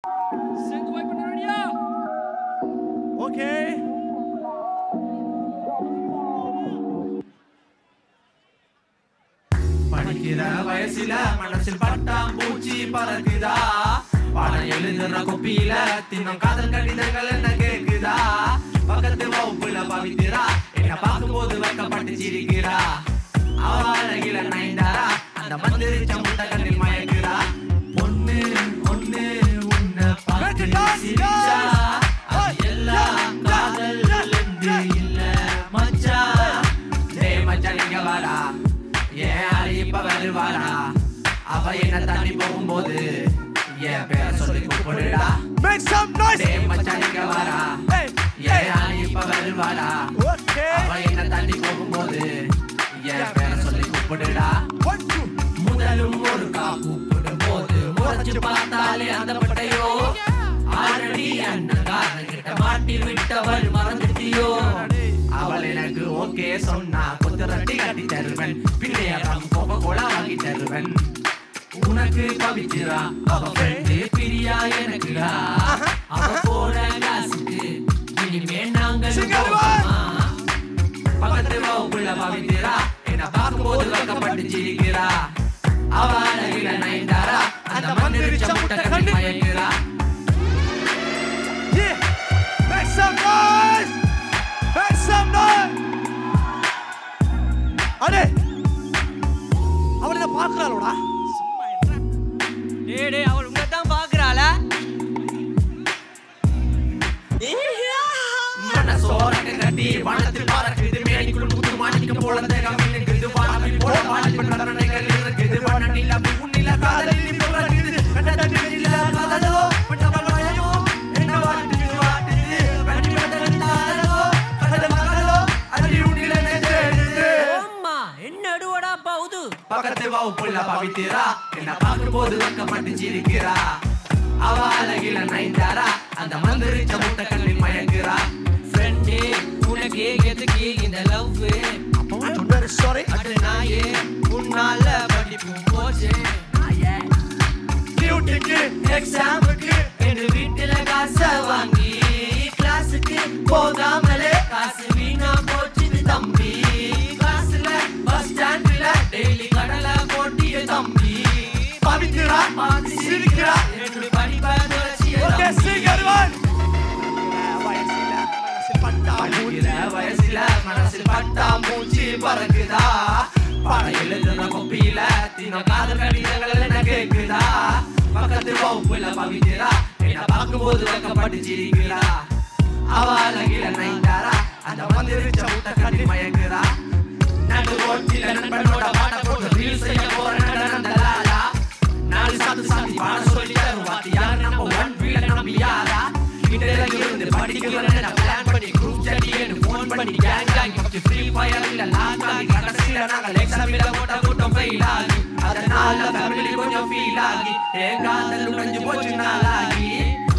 சேர்ந்து வைப் பண்ண ரெடியா? ஓகே. படிக்கிற வயசுல மனசில் பட்டாம்பூச்சி பறக்குதா, பாடம் எழுதுற கொப்பியில தின்னும் காதல் கடிதங்கள் என்ன கேக்குதா, பக்கத்து வகுப்புல பவித்திரா என்ன பார்க்கும்போது வைக்கப்பட்டு சிரிக்கிறா, அவ அழகில நைந்தாரா அந்த மந்திரிச்ச முட்டை கண்ணில் மயக்குறா, ஒண்ணு ஒண்ணு உன்னை பார்த்து சிரிச்சா அது எல்லாம் காதல் என்று இல்ல மச்சா, டே மச்சா நீங்க வாடா ஏன் இப்ப வருவாரா, அவ என்ன தாண்டி போகும்போது என் பேரை சொல்லி கூப்பிடுடா, டே மச்சான் இங்க வாரா ஏன் இப்ப வருவாரா, அவ என்ன தாண்டி போகும்போது என் பேரை சொல்லி கூப்பிடுடா, முதலும் ஒரு கூப்பிடும் போது முறைச்சு பார்த்தாலே அந்த பட்டையோ, ஆல்ரெடி அண்ணன் கிட்ட மாட்டி விட்டவள் மறந்துட்டியோ, அவள் எனக்கு ஓகே சொன்னா கொத்து ரட்டி கட்டி தருவன், பிள்ளையரம் கோப கோலா வாங்கி தருவன், உனக்கு பவிச்சிரா அவ ஃப்ரெண்டு பிரியா எனக்குடா, அவ போற காசுக்கு இனிமே நாங்கள் பக்கத்து வகுப்புல பவிச்சிரா என்ன பார்க்கும்போது வைக்கப்பட்டு சிரிக்கிறா, அவ அழகில நைந்தாரா அந்த மந்திரிச்ச முட்டை கண்ணி மயங்குறா. Make some noise! Make some noise! அடே அவளை பார்க்கறாளோடா, சும்மா இருடா. டேய் அவள் உங்களை தான் பார்க்கறாளா? மனசோரங்க கட்டி வானத்தில் பறக்குது, மேனிக்குள் முத்து மாணிக்க போல தேகம் மின்னுக்குது, வானவில் போல வானவில் கருணைகள் இருக்குது, வானநில பூநில காதலில் பிறக்குது, கண்டதில காதலோ மண்டபல் வயமோ என்ன வாட்டுது வாட்டுது, வண்டி மதந்தாலோ கடல் மகளோ அடி உண்டில நெஞ்செடுது, அம்மா என்ன அடுவடா பவுது, பக்கத்து வகுப்புல பவித்திரா என்ன பார்க்கும்போது வைக்கப்பட்டு சிரிக்கிறா, அவ அழகில நைந்தாரா அந்த மந்திரிச்ச முட்டை கண்ணில் மயங்குறா, ஃப்ரெண்டே உனக்கு எதுக்கு இந்த லவ், very sorry. அட நாயே உன்னால படிப்பு போச்சே, டியூட்டிக்கு எக்ஸாமுக்கு என் வீட்டுல காசை வாங்கி கிளாஸுக்கு போகாமலே காசு வீணா போச்சுது தம்பி, கிளாஸ்ல பஸ் ஸ்டாண்ட்ல டெய்லி கடலை போட்டிய தம்பி, பவித்திரா பார்த்து சிரிக்கிறா, என்னுடைய படிப்பை தொலைச்சிய Okay, sing everyone. படிக்கிற வயசுல மனசில் பட்டாம்பூச்சி பறக்குதா, பாடம் எழுதுற கொப்பியில தின காதல் கடிதங்கள் என்ன கேக்குதா, பக்கத்து வகுப்புல பவித்திரா என்ன பார்க்கும்போது வைக்கப்பட்டு சிரிக்கிறா, அவ அழகில நைந்தாரா அந்த மந்திரிச்ச முட்டை கட்டி மயங்குறா, நடு ரோட்டில நண்பனோட பாட்ட போட்டு ரீல் செய்ய போற நடந்தலாலா, நாலு சாத்து சாத்தி பாட சொல்லி தரும் வாத்தியார் நம்ம ஒன் வீல நம்பியாரா, கிட்டல இருந்து படிக்கிறேன் பிளான் பண்ணி குரூப் சட்டின்னு ஃபோன் பண்ணி கேங் ஆகி ஃப்ரீ ஃபயர் இல்ல லாக் ஆகி கடைசில நாங்கள் எக்ஸாமில போட்ட கூட்டம் ஃபெயில் ஆகி, அதனால ஃபேமிலி கொஞ்சம் ஃபீல் ஆகி என் காதல் உடைஞ்சு போச்சு நாளாகி,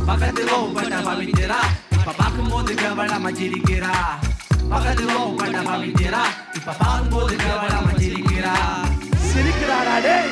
பக்கத்து வகுப்பட்ட பவித்திரா இப்ப பார்க்கும்போது கவலமா சிரிக்கிறா, பக்கத்து வகுப்பட்ட பவித்திரா இப்ப பார்க்கும்போது கவலமா சிரிக்கிறா. சிரிக்கிறாடா டேய்.